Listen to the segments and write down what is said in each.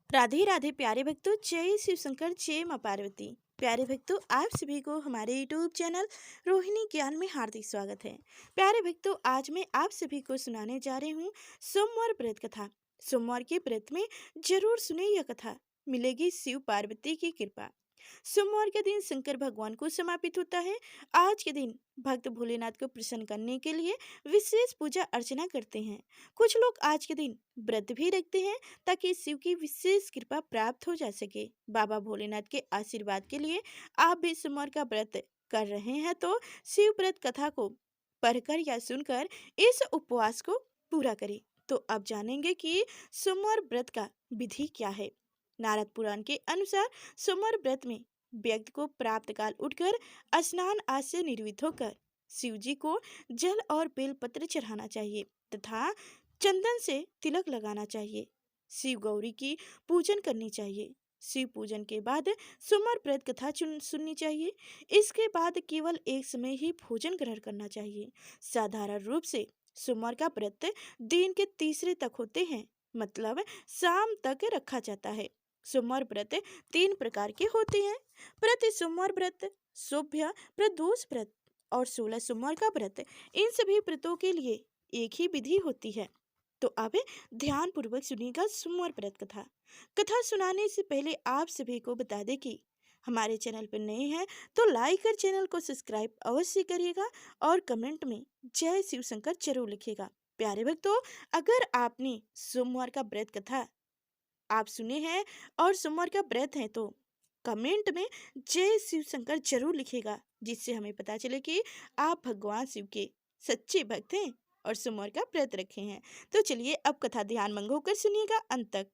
राधे राधे प्यारे भक्तों, जय शिव शंकर, जय माँ पार्वती। प्यारे भक्तों, आप सभी को हमारे यूट्यूब चैनल रोहिणी ज्ञान में हार्दिक स्वागत है। प्यारे भक्तों, आज मैं आप सभी को सुनाने जा रही हूँ सोमवार व्रत कथा। सोमवार के व्रत में जरूर सुने यह कथा, मिलेगी शिव पार्वती की कृपा। सोमवार के दिन शंकर भगवान को समर्पित होता है। आज के दिन भक्त भोलेनाथ को प्रसन्न करने के लिए विशेष पूजा अर्चना करते हैं। कुछ लोग आज के दिन व्रत भी रखते हैं ताकि शिव की विशेष कृपा प्राप्त हो जा सके। बाबा भोलेनाथ के आशीर्वाद के लिए आप भी सोमवार का व्रत कर रहे हैं तो शिव व्रत कथा को पढ़कर या सुनकर इस उपवास को पूरा करें। तो अब जानेंगे कि सोमवार व्रत का विधि क्या है। नारद पुराण के अनुसार सोमवार व्रत में व्यक्ति को प्राप्त काल उठकर स्नान आदि से निर्वित होकर शिव जी को जल और बेलपत्र चढ़ाना चाहिए तथा चंदन से तिलक लगाना चाहिए। शिव गौरी की पूजन करनी चाहिए। शिव पूजन के बाद सोमवार व्रत कथा सुननी चाहिए। इसके बाद केवल एक समय ही भोजन ग्रहण करना चाहिए। साधारण रूप से सोमवार का व्रत दिन के तीसरे तक होते हैं, मतलब शाम तक रखा जाता है। सोमवार व्रत 3 प्रकार के होते हैं: प्रति सोमवार व्रत, शुभ प्रदोष व्रत और 16 सोमवार का व्रत। इन सभी व्रतों के लिए एक ही विधि होती है। तो अब ध्यान पूर्वक सुनिएगा सोमवार व्रत कथा। कथा सुनाने से पहले आप सभी को बता दें कि हमारे चैनल पर नए हैं तो लाइक कर चैनल को सब्सक्राइब अवश्य करिएगा और कमेंट में जय शिव शंकर जरूर लिखिएगा। प्यारे भक्तों, अगर आपने सोमवार का व्रत कथा आप सुने हैं और सोमवार का व्रत है तो कमेंट में जय शिव शंकर जरूर लिखिएगा, जिससे हमें पता चले कि आप भगवान शिव के सच्चे भक्त हैं और सोमवार का व्रत रखे हैं। तो चलिए अब कथा ध्यान मंग होकर सुनिएगा अंत तक।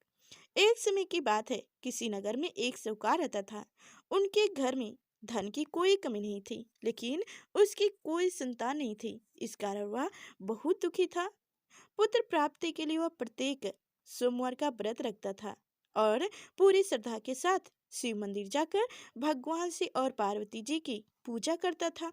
एक समय की बात है, किसी नगर में एक साहूकार रहता था। उनके घर में धन की कोई कमी नहीं थी, लेकिन उसकी कोई संतान नहीं थी। इस कारण वह बहुत दुखी था। पुत्र प्राप्ति के लिए वह प्रत्येक सोमवार का व्रत रखता था और पूरी श्रद्धा के साथ शिव मंदिर जाकर भगवान शिव और पार्वती जी की पूजा करता था।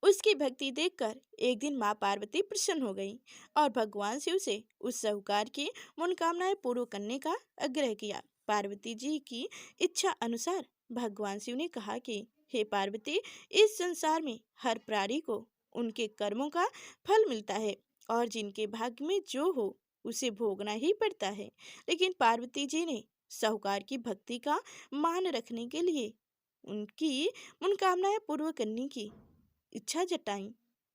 उसकी भक्ति देखकर एक दिन माँ पार्वती प्रसन्न हो गई और भगवान शिव से उस साहूकार की मनोकामनाएं पूर्ण करने का आग्रह किया। पार्वती जी की इच्छा अनुसार भगवान शिव ने कहा कि हे पार्वती, इस संसार में हर प्राणी को उनके कर्मों का फल मिलता है और जिनके भाग्य में जो हो उसे भोगना ही पड़ता है। लेकिन पार्वती जी ने साहूकार की भक्ति का मान रखने के लिए उनकी मनोकामनाएं पूर्ण करने की इच्छा जताई।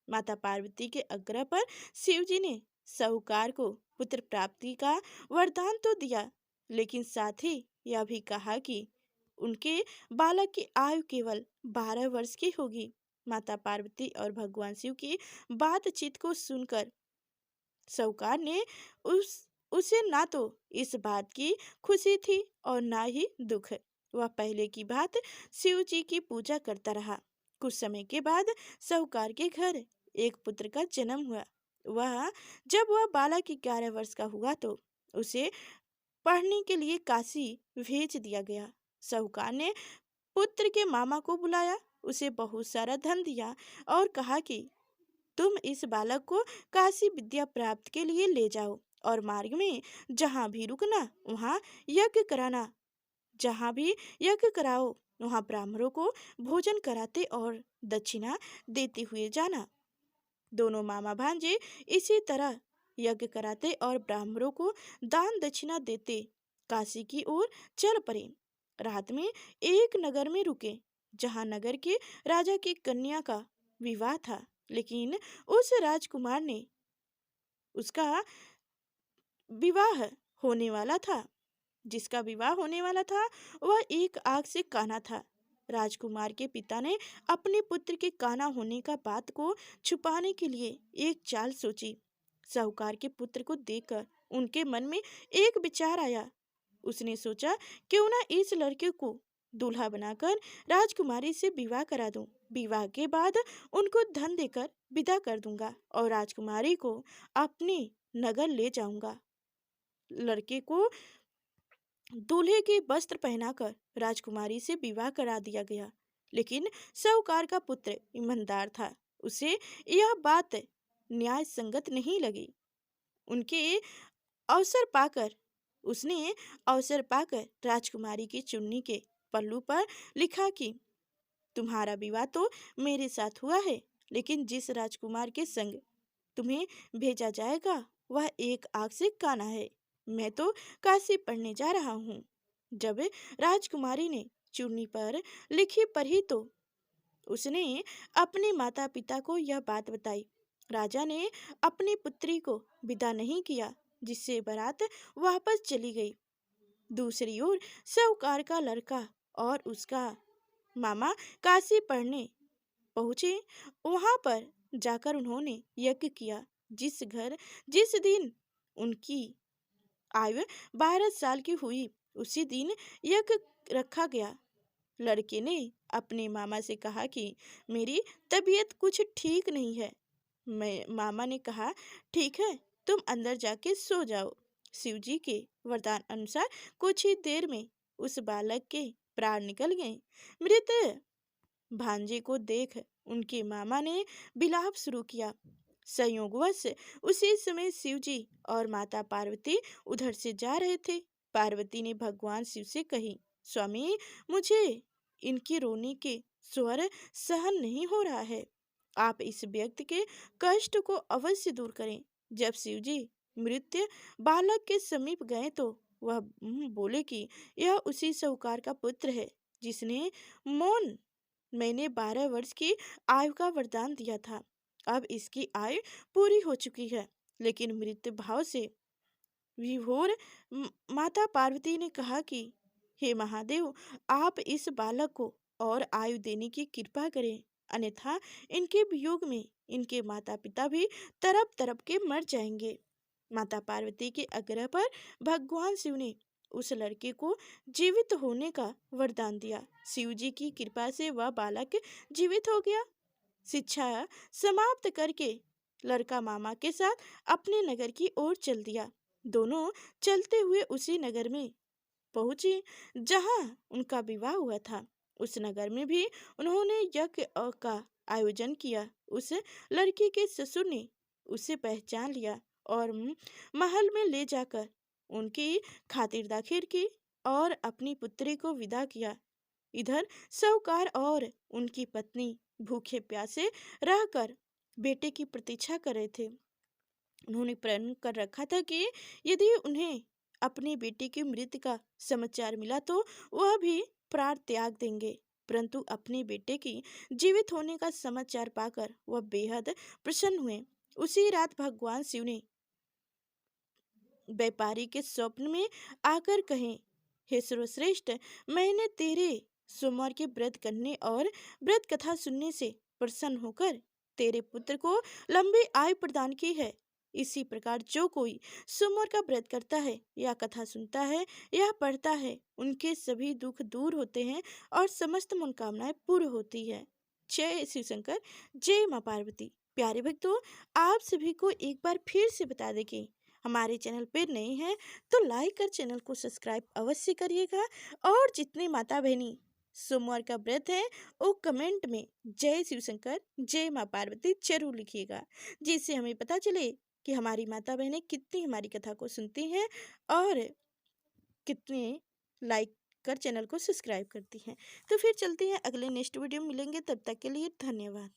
माता पार्वती के आग्रह पर शिव जी ने साहूकार को पुत्र प्राप्ति का वरदान तो दिया, लेकिन साथ ही यह भी कहा कि उनके बालक की आयु केवल 12 वर्ष की होगी। माता पार्वती और भगवान शिव की बातचीत को सुनकर साहूकार ने उसे ना तो इस बात की खुशी थी और ना ही दुख। वह पहले की बात शिव जी की पूजा करता रहा। कुछ समय के बाद साहूकार के घर एक पुत्र का जन्म हुआ। जब वह बालक 11 वर्ष का हुआ तो उसे पढ़ने के लिए काशी भेज दिया गया। साहूकार ने पुत्र के मामा को बुलाया, उसे बहुत सारा धन दिया और कहा कि तुम इस बालक को काशी विद्या प्राप्त के लिए ले जाओ और मार्ग में जहाँ भी रुकना वहाँ यज्ञ कराना। जहाँ भी यज्ञ कराओ वहाँ ब्राह्मणों को भोजन कराते और दक्षिणा देते हुए जाना। दोनों मामा भांजे इसी तरह यज्ञ कराते और ब्राह्मणों को दान दक्षिणा देते काशी की ओर चल पड़े। रात में एक नगर में रुके जहाँ नगर के राजा की कन्या का विवाह था, लेकिन उस राजकुमार ने उसका विवाह होने वाला था जिसका विवाह होने वाला था वह एक आग से काना था। राजकुमार के पिता ने अपने पुत्र के काना होने का बात को छुपाने के लिए एक चाल सोची। साहूकार के पुत्र को देखकर उनके मन में एक विचार आया। उसने सोचा, क्यों ना इस लड़के को दूल्हा बनाकर राजकुमारी से विवाह करा दूं। विवाह के बाद उनको धन देकर विदा कर दूंगा और राजकुमारी को अपने नगर ले जाऊंगा। लड़के को दूल्हे के वस्त्र पहनाकर राजकुमारी से विवाह करा दिया गया। लेकिन साहूकार का पुत्र ईमानदार था, उसे यह बात न्याय संगत नहीं लगी। उनके अवसर पाकर उसने अवसर पाकर राजकुमारी की चुन्नी के पल्लू पर लिखा कि तुम्हारा विवाह तो मेरे साथ हुआ है, लेकिन जिस राजकुमार के संग तुम्हें भेजा जाएगा वह एक आग से काना है। मैं तो काशी पढ़ने जा रहा हूँ। जब राजकुमारी ने चुन्नी पर लिखी पढ़ी तो उसने अपने माता पिता को यह बात बताई। राजा ने अपनी पुत्री को विदा नहीं किया, जिससे बारात वापस चली गई। दूसरी ओर साहूकार का लड़का और उसका मामा काशी पढ़ने पहुंचे। वहां पर जाकर उन्होंने यज्ञ किया। जिस दिन उनकी आयु 12 साल की हुई, उसी दिन यज्ञ रखा गया। लड़के ने अपने मामा से कहा कि मेरी तबीयत कुछ ठीक नहीं है। मामा ने कहा, ठीक है, तुम अंदर जाके सो जाओ। शिवजी के वरदान अनुसार कुछ ही देर में उस बालक के प्राण निकल गए। मृत भांजे को देख उनके मामा ने विलाप शुरू किया। संयोगवश उसी समय शिवजी और माता पार्वती उधर से जा रहे थे। पार्वती ने भगवान शिव से कही, स्वामी, मुझे इनके रोने के स्वर सहन नहीं हो रहा है। आप इस व्यक्ति के कष्ट को अवश्य दूर करें। जब शिवजी मृत बालक के समीप गए तो वह बोले कि यह उसी साहूकार का पुत्र है जिसने मौन मैंने 12 वर्ष की आयु का वरदान दिया था। अब इसकी आयु पूरी हो चुकी है। लेकिन मृत्यु भाव से विभोर माता पार्वती ने कहा कि हे महादेव, आप इस बालक को और आयु देने की कृपा करें, अन्यथा इनके वियोग में इनके माता पिता भी तरप तरप के मर जाएंगे। माता पार्वती के आग्रह पर भगवान शिव ने उस लड़के को जीवित होने का वरदान दिया। शिव जी की कृपा से वह बालक जीवित हो गया। शिक्षा समाप्त करके लड़का मामा के साथ अपने नगर की ओर चल दिया। दोनों चलते हुए उसी नगर में पहुंचे जहां उनका विवाह हुआ था। उस नगर में भी उन्होंने यज्ञ का आयोजन किया। उस लड़की के ससुर ने उसे पहचान लिया और महल में ले जाकर उनकी खातिरदारी की और अपनी पुत्री को विदा किया। इधर साहूकार और उनकी पत्नी भूखे प्यासे रहकर बेटे की प्रतीक्षा कर रहे थे। उन्होंने प्रण कर रखा था कि यदि उन्हें अपनी बेटी की मृत्यु का समाचार मिला तो वह भी प्राण त्याग देंगे। परंतु अपने बेटे की जीवित होने का समाचार पाकर वह बेहद प्रसन्न हुए। उसी रात भगवान शिव ने व्यापारी के स्वप्न में आकर कहे, हे सर्वश्रेष्ठ, मैंने तेरे सोमवार के व्रत करने और व्रत कथा सुनने से प्रसन्न होकर तेरे पुत्र को लंबी आयु प्रदान की है। इसी प्रकार जो कोई सोमवार का व्रत करता है या कथा सुनता है या पढ़ता है, उनके सभी दुख दूर होते हैं और समस्त मनोकामनाएं पूर्ण होती है। जय शिव शंकर, जय माँ पार्वती। प्यारे भक्तों, आप सभी को एक बार फिर से बता दें कि हमारे चैनल पर नए हैं तो लाइक कर चैनल को सब्सक्राइब अवश्य करिएगा। और जितने माता बहनी सोमवार का व्रत है वो कमेंट में जय शिव शंकर, जय माँ पार्वती जरूर लिखिएगा, जिससे हमें पता चले कि हमारी माता बहनें कितनी हमारी कथा को सुनती हैं और कितने लाइक कर चैनल को सब्सक्राइब करती हैं। तो फिर चलते हैं, अगले नेक्स्ट वीडियो में मिलेंगे। तब तक के लिए धन्यवाद।